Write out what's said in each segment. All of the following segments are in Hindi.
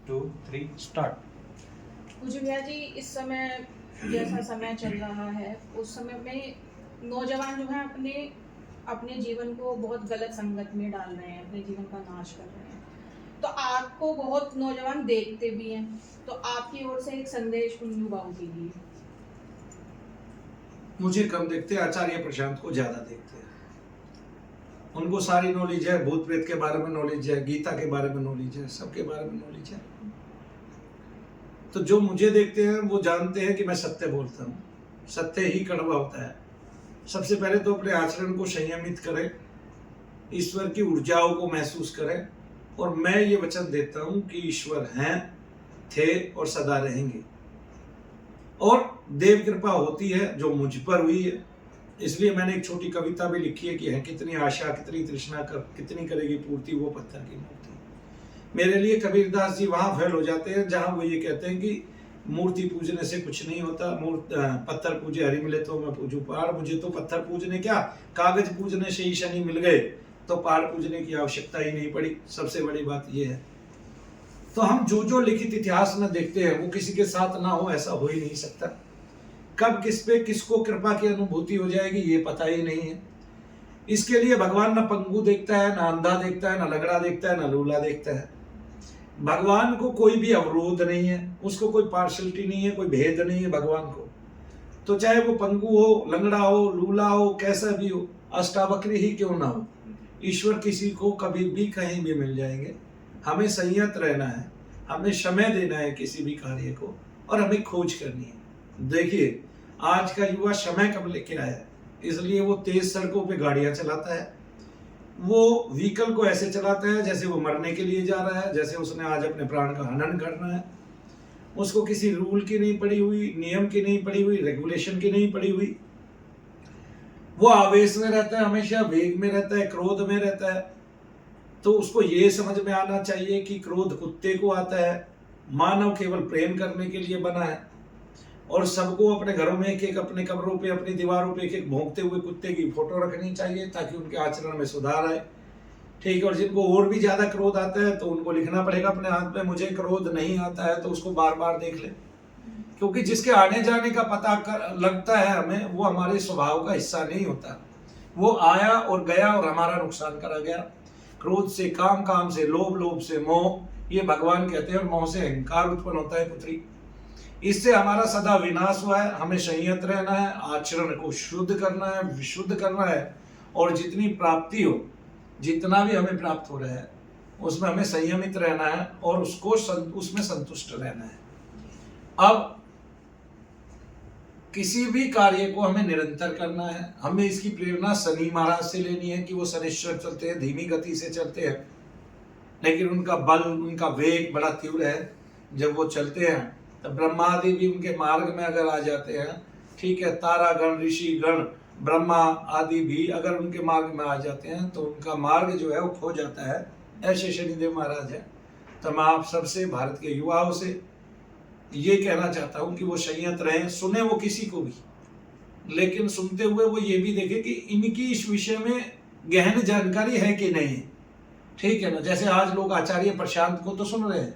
2 3 स्टार्ट। पूज्य भैया जी, इस समय जैसा समय चल रहा है उस समय में नौजवान जो है अपने अपने जीवन को बहुत गलत संगत में डाल रहे हैं, अपने जीवन का नाश कर रहे हैं। तो आपको बहुत नौजवान देखते भी हैं, तो आपकी ओर से एक संदेश उन युवाओं के लिए। मुझे कम देखते हैं, आचार्य प्रशांत को ज्यादा देखते हैं। उनको सारी नॉलेज है, भूत प्रेत के बारे में नॉलेज है, गीता के बारे में नॉलेज है, सबके बारे में नॉलेज है। तो जो मुझे देखते हैं वो जानते हैं कि मैं सत्य बोलता हूँ, सत्य ही कड़वा होता है। सबसे पहले तो अपने आचरण को संयमित करें, ईश्वर की ऊर्जाओं को महसूस करें, और मैं ये वचन देता हूँ कि ईश्वर हैं, थे और सदा रहेंगे। और देव कृपा होती है जो मुझ पर हुई है, इसलिए मैंने एक छोटी कविता भी लिखी है कि है कितनी आशा कितनी तृष्णा कितनी करेगी पूर्ति वो पत्थर की मूर्ति। मेरे लिए कबीरदास जी वहां फेल हो जाते हैं जहां वो ये कहते हैं कि मूर्ति पूजने से कुछ नहीं होता, पत्थर पूजे हरि मिले तो मैं पूजू पहाड़। मुझे तो पत्थर पूजने क्या, कागज पूजने से ही शनि मिल गए, तो पहाड़ पूजने की आवश्यकता ही नहीं पड़ी। सबसे बड़ी बात यह है। तो हम जो जो लिखित इतिहास में देखते हैं वो किसी के साथ ना हो ऐसा हो ही नहीं सकता। कब किस पे किसको कृपा की अनुभूति हो जाएगी ये पता ही नहीं है। इसके लिए भगवान ना पंगु देखता है, ना अंधा देखता है, ना लगड़ा देखता है, ना लूला देखता है। भगवान को कोई भी अवरोध नहीं है, उसको कोई पार्शलिटी नहीं है, कोई भेद नहीं है भगवान को। तो चाहे वो पंगु हो, लंगड़ा हो, लूला हो, कैसा भी हो, अष्टावक्री ही क्यों ना हो, ईश्वर किसी को कभी भी कहीं भी मिल जाएंगे। हमें संयत रहना है, हमें समय देना है किसी भी कार्य को, और हमें खोज करनी है। देखिए आज का युवा समय कब लेके आया है, इसलिए वो तेज सड़कों पे गाड़ियां चलाता है। वो व्हीकल को ऐसे चलाता है जैसे वो मरने के लिए जा रहा है, जैसे उसने आज अपने प्राण का हनन करना है। उसको किसी रूल की नहीं पड़ी हुई, नियम की नहीं पड़ी हुई, रेगुलेशन की नहीं पड़ी हुई। वो आवेश में रहता है, हमेशा वेग में रहता है, क्रोध में रहता है। तो उसको ये समझ में आना चाहिए कि क्रोध कुत्ते को आता है, मानव केवल प्रेम करने के लिए बना है। और सबको अपने घरों में एक एक, अपने कमरों पे, अपनी दीवारों पे एक एक भौंकते हुए कुत्ते की फोटो रखनी चाहिए ताकि उनके आचरण में सुधार आए। ठीक है। और जिनको और भी ज्यादा क्रोध आता है तो उनको लिखना पड़ेगा अपने हाथ में, मुझे क्रोध नहीं आता है, तो उसको बार बार देख ले। क्योंकि जिसके आने जाने का पता लगता है हमें, वो हमारे स्वभाव का हिस्सा नहीं होता। वो आया और गया और हमारा नुकसान करा गया। क्रोध से काम, काम से लोभ, लोभ से मोह, ये भगवान कहते हैं, और मोह से अहंकार उत्पन्न होता है पुत्री। इससे हमारा सदा विनाश हुआ है। हमें संयत रहना है, आचरण को शुद्ध करना है, विशुद्ध करना है, और जितनी प्राप्ति हो, जितना भी हमें प्राप्त हो रहा है उसमें हमें संयमित रहना है और उसको उसमें संतुष्ट रहना है। अब किसी भी कार्य को हमें निरंतर करना है। हमें इसकी प्रेरणा शनि महाराज से लेनी है कि वो शनिश्चर चलते हैं, धीमी गति से चलते हैं, लेकिन उनका बल, उनका वेग बड़ा तीव्र है। जब वो चलते हैं तो ब्रह्मादि भी उनके मार्ग में अगर आ जाते हैं, ठीक है, तारागण, ऋषि गण, ब्रह्मा आदि भी अगर उनके मार्ग में आ जाते हैं तो उनका मार्ग जो है वो खो जाता है। ऐसे शनिदेव महाराज हैं। तो मैं आप सबसे, भारत के युवाओं से ये कहना चाहता हूं कि वो संयत रहें। सुने वो किसी को भी, लेकिन सुनते हुए वो ये भी देखें कि इनकी इस विषय में गहन जानकारी है कि नहीं। ठीक है ना। जैसे आज लोग आचार्य प्रशांत को तो सुन रहे हैं,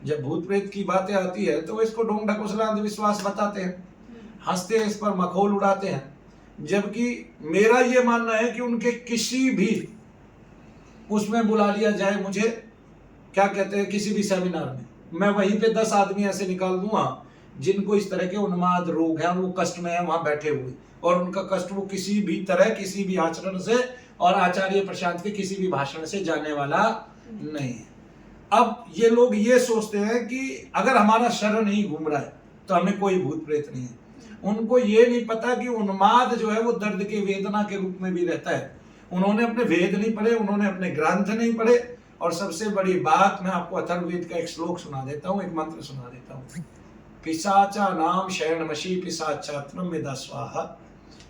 जब भूत प्रेत की बातें आती है तो इसको ढोंग ढकोसला अंधविश्वास बताते हैं, हंसते हैं, इस पर मखौल उड़ाते हैं। जबकि मेरा ये मानना है कि उनके किसी भी उसमें बुला लिया जाए, मुझे क्या कहते हैं, किसी भी सेमिनार में, मैं वहीं पे 10 आदमी ऐसे निकाल दूंगा जिनको इस तरह के उन्माद रोग है, वो कष्ट में है वहां बैठे हुए, और उनका कष्ट वो किसी भी तरह, किसी भी आचरण से और आचार्य प्रशांत के किसी भी भाषण से जाने वाला नहीं है। अब ये लोग ये सोचते हैं कि अगर हमारा शरीर नहीं घूम रहा है तो हमें कोई भूत प्रेत नहीं है। उनको ये नहीं पता कि उन्माद जो है वो दर्द के वेदना के रूप में भी रहता है। उन्होंने अपने वेद नहीं पढ़े, उन्होंने अपने ग्रंथ नहीं पढ़े, और सबसे बड़ी बात, मैं आपको अथर्ववेद का एक श्लोक सुना देता हूँ, एक मंत्र सुना देता हूँ। पिशाचा नाम शयनमशी पिशाचात्रम मेधा स्वाहा।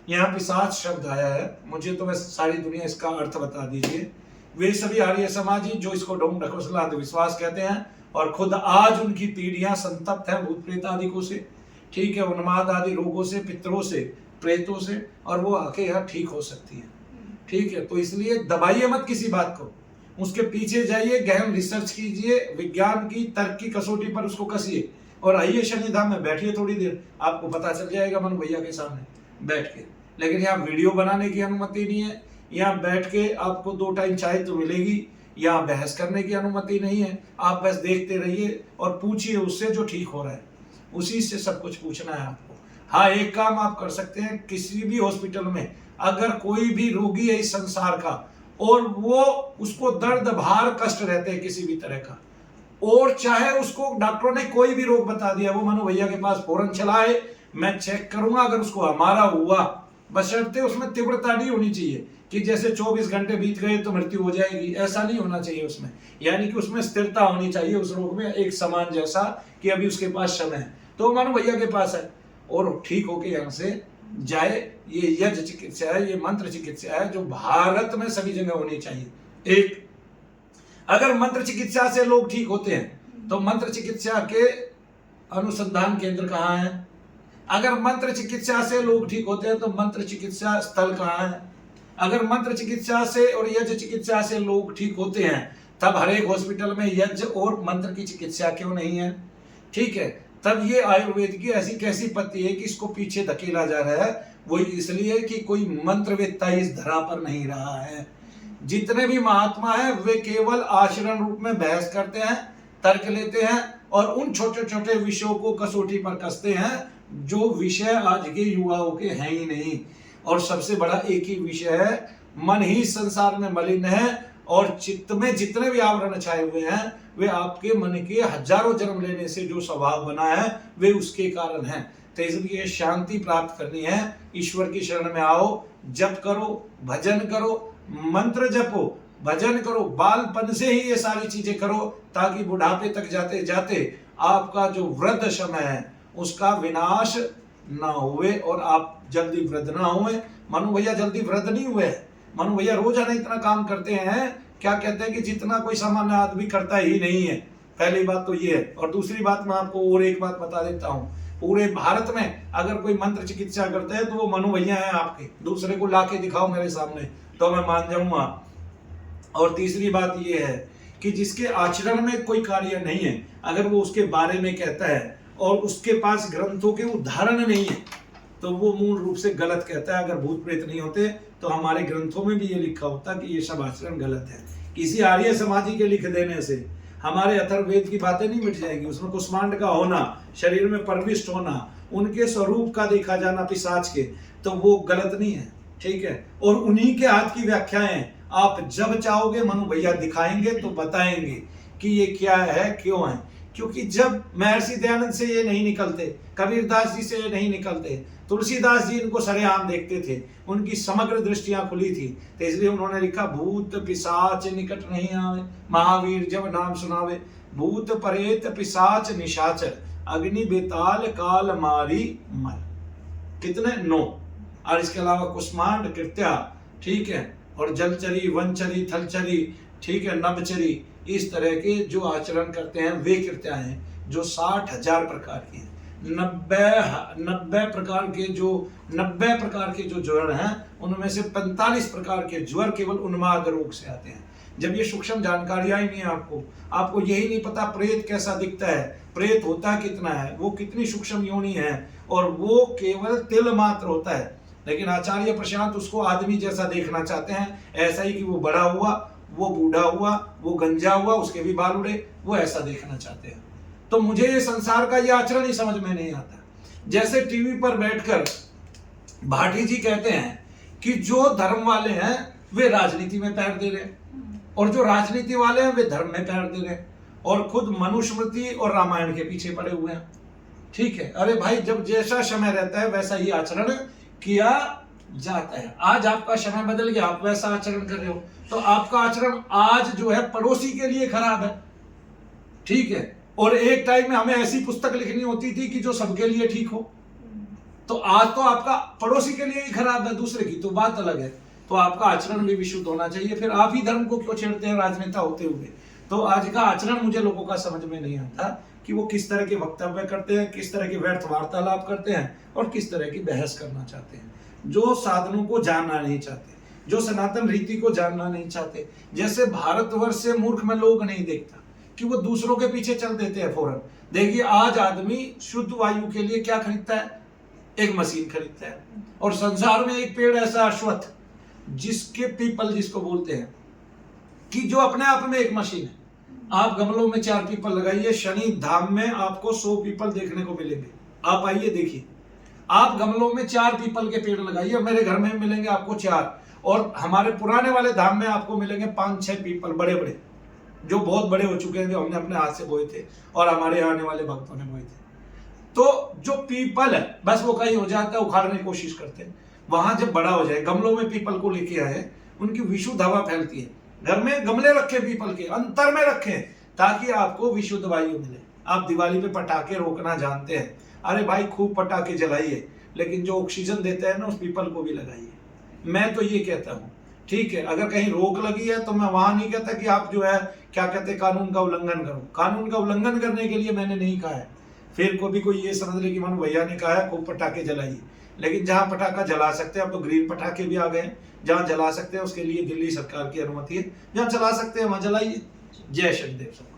यहाँ पिशाच शब्द आया है, मुझे तो वैसे सारी दुनिया इसका अर्थ बता दीजिए। वे सभी आर्य समाजी जो इसको ढोंग ढकोसला अंधविश्वास कहते हैं, और खुद आज उनकी पीढ़ियां संतप्त हैं भूत प्रेत आदि को से, ठीक है, उन्माद आदि रोगों से, पितरों से, प्रेतों से, और वो आके यहाँ ठीक हो सकती है। ठीक है। तो इसलिए दबाइए मत किसी बात को, उसके पीछे जाइए, गहन रिसर्च कीजिए, विज्ञान की तर्क की कसौटी पर उसको कसिए और आइए शनिधाम में बैठिए थोड़ी देर, आपको पता चल जाएगा मनु भैया के सामने बैठ के। लेकिन यहाँ वीडियो बनाने की अनुमति नहीं है, यहाँ बैठ के आपको 2 टाइम चाय तो मिलेगी, यहाँ बहस करने की अनुमति नहीं है। आप बस देखते रहिए और पूछिए उससे जो ठीक हो रहा है, उसी से सब कुछ पूछना है आपको। हाँ, एक काम आप कर सकते हैं, किसी भी हॉस्पिटल में अगर कोई भी रोगी है इस संसार का और वो उसको दर्द भार कष्ट रहते हैं किसी भी तरह का, और चाहे उसको डॉक्टरों ने कोई भी रोग बता दिया, वो मनु भैया के पास फौरन चलाए, मैं चेक करूंगा। अगर उसको हमारा हुआ, बशर्ते उसमें तीव्रता नहीं होनी चाहिए कि जैसे 24 घंटे बीत गए तो मृत्यु हो जाएगी, ऐसा नहीं होना चाहिए उसमें। यानी कि उसमें स्थिरता होनी चाहिए उस रोग में, एक समान जैसा कि अभी उसके पास समय है, तो मनु भैया के पास है और ठीक होके यहाँ से जाए। ये यज्ञ चिकित्सा है, ये मंत्र चिकित्सा है जो भारत में सभी जगह होनी चाहिए। एक, अगर मंत्र चिकित्सा से लोग ठीक होते हैं तो मंत्र चिकित्सा के अनुसंधान केंद्र कहाँ है? अगर मंत्र चिकित्सा से लोग ठीक होते हैं तो मंत्र चिकित्सा स्थल कहाँ है? अगर मंत्र चिकित्सा से और यज्ञ चिकित्सा से लोग ठीक होते हैं तब हर एक हॉस्पिटल में यज्ञ और मंत्र की चिकित्सा क्यों नहीं है? ठीक है, तब ये आयुर्वेद की ऐसी कैसी पत्ती है कि इसको पीछे धकेला जा रहा है? वो इसलिए कि कोई मंत्रवेत्ता इस धरा पर नहीं रहा है। जितने भी महात्मा हैं वे केवल आचरण रूप में बहस करते हैं, तर्क लेते हैं और उन छोटे छोटे विषयों को कसौटी पर कसते हैं जो विषय आज के युवाओं के हैं ही नहीं। और सबसे बड़ा एक ही विषय है, मन ही संसार में मलिन है और चित्त में जितने भी आवरण छाए हुए हैं वे आपके मन के हजारों जन्म लेने से जो स्वभाव बना है वे उसके कारण है। तो इसलिए शांति प्राप्त करनी है, ईश्वर की शरण में आओ, जप करो, भजन करो, मंत्र जपो, भजन करो, बालपन से ही ये सारी चीजें करो ताकि बुढ़ापे तक जाते जाते आपका जो वृद्ध समय है उसका विनाश ना हुए और आप जल्दी वृद्ध ना हुए। मनु भैया जल्दी वृद्ध नहीं हुए, मनु भैया रोजाना इतना काम करते हैं, क्या कहते हैं कि जितना कोई सामान्य आदमी करता ही नहीं है। पहली बात तो ये है। और दूसरी बात मैं आपको और एक बात बता देता हूँ, पूरे भारत में अगर कोई मंत्र चिकित्सा करता है तो वो मनु भैया है आपके। दूसरे को लाके दिखाओ मेरे सामने तो मैं मान जाऊंगा। और तीसरी बात ये है कि जिसके आचरण में कोई कार्य नहीं है, अगर वो उसके बारे में कहता है और उसके पास ग्रंथों के उदाहरण नहीं है तो वो मूल रूप से गलत कहता है। अगर भूत प्रेत नहीं होते तो हमारे ग्रंथों में भी ये लिखा होता कि ये सब आचरण गलत है। किसी आर्य समाजी के लिख देने से हमारे अथर्ववेद की बातें नहीं मिट जाएंगी। उसमें कुष्मांड का होना, शरीर में परविष्ट होना, उनके स्वरूप का देखा जाना पिशाच के, तो वो गलत नहीं है। ठीक है, और उन्हीं के हाथ की व्याख्याएं आप जब चाहोगे मनु भैया दिखाएंगे तो बताएंगे कि ये क्या है, क्यों है। क्योंकि जब महर्षि दयानंद से ये नहीं निकलते, कबीरदास जी से ये नहीं निकलते, तुलसीदास जी इनको सरेआम देखते थे, उनकी समग्र दृष्टियां खुली थी, तो इसलिए उन्होंने लिखा भूत पिशाच निकट नहीं आवे, महावीर जब नाम सुनावे, भूत परेत पिशाच निशाचर, अग्नि बेताल काल मारी मल। कितने? 9। और इसके अलावा कुष्मांड, कृत्या, ठीक है, और जलचरी, वनचरी, थलचरी, ठीक है, नभचरी, इस तरह के जो आचरण करते हैं वे कृत्या हैं जो 60,000 प्रकार के हैं। 90 प्रकार के जो ज्वर हैं उनमें से 45 प्रकार के ज्वर केवल उन्माद रोग से आते हैं। जब ये सूक्ष्म जानकारियां ही नहीं है आपको यही नहीं पता प्रेत कैसा दिखता है, प्रेत होता कितना है, वो कितनी सूक्ष्म योनि है, और वो केवल तिल मात्र होता है। लेकिन आचार्य प्रशांत उसको आदमी जैसा देखना चाहते हैं, ऐसा ही कि वो बड़ा हुआ, वो बूढ़ा हुआ, वो गंजा हुआ, उसके भी बाल उड़े, वो ऐसा देखना चाहते हैं। तो मुझे ये संसार का ये आचरण ही समझ में नहीं आता। जैसे टीवी पर बैठकर भाटी जी कहते हैं कि जो धर्म वाले हैं वे राजनीति में पैर दे रहे हैं और जो राजनीति वाले हैं वे धर्म में पैर दे रहे हैं, और खुद मनुस्मृति और रामायण के पीछे पड़े हुए हैं। ठीक है, अरे भाई, जब जैसा समय रहता है वैसा ही आचरण किया जाता है। आज आपका समय बदल गया, आप वैसा आचरण कर रहे हो, तो आपका आचरण आज जो है पड़ोसी के लिए खराब है। ठीक है, और एक टाइम में हमें ऐसी पुस्तक लिखनी होती थी कि जो सबके लिए ठीक हो, तो आज तो आपका पड़ोसी के लिए ही खराब है, दूसरे की तो बात अलग है। तो आपका आचरण भी विशुद्ध होना चाहिए। फिर आप ही धर्म को क्यों छेड़ते हैं राजनेता होते हुए? तो आज का आचरण मुझे लोगों का समझ में नहीं आता कि वो किस तरह के वक्तव्य करते हैं, किस तरह की व्यर्थ वार्तालाप करते हैं और किस तरह की बहस करना चाहते हैं, जो साधनों को जानना नहीं चाहते। जो सनातन रीति को जानना नहीं चाहते। जैसे भारतवर्ष से मूर्ख में लोग नहीं देखता कि वो दूसरों के पीछे चल देते हैं फौरन। देखिए आज आदमी शुद्ध वायु के लिए क्या खरीदता है? एक मशीन खरीदता है। और संसार में एक पेड़ ऐसा अश्वत्थ, जिसके पीपल जिसको बोलते हैं, कि जो अपने आप में एक मशीन है। आप गमलों में 4 पीपल लगाइए, शनि धाम में आपको 100 पीपल देखने को मिलेंगे। आप आइए देखिए, आप गमलों में 4 पीपल के पेड़ लगाइए, मेरे घर में मिलेंगे आपको 4, और हमारे पुराने वाले धाम में आपको मिलेंगे 5-6 पीपल बड़े बड़े, जो बहुत बड़े हो चुके हैं, जो हमने अपने हाथ से बोए थे और हमारे यहाँ आने वाले भक्तों ने बोए थे। तो जो पीपल है बस वो कहीं हो जाता है, उखाड़ने की कोशिश करते हैं। वहां जब बड़ा हो जाए, गमलों में पीपल को लेके आए, उनकी विशुद्ध हवा फैलती है। घर में गमले रखे पीपल के, अंतर में रखें, ताकि आपको विशुद्ध वायु मिले। आप दिवाली पे पटाखे रोकना जानते हैं, अरे भाई खूब पटाखे जलाइए, लेकिन जो ऑक्सीजन देता है ना उस पीपल को भी लगाइए। मैं तो ये कहता हूँ, ठीक है, अगर कहीं रोक लगी है तो मैं वहां नहीं कहता कि आप जो है क्या कहते हैं कानून का उल्लंघन करो। कानून का उल्लंघन करने के लिए मैंने नहीं कहा है। फिर कभी कोई ये समझ ले कि मनु भैया ने कहा है खूब पटाखे जलाइए, लेकिन जहां पटाखा जला सकते हैं, अब तो ग्रीन पटाखे भी आ गए हैं, जहां जला सकते हैं उसके लिए दिल्ली सरकार की अनुमति है, जहां चला सकते हैं वहां जलाइए। जय शनिदेव।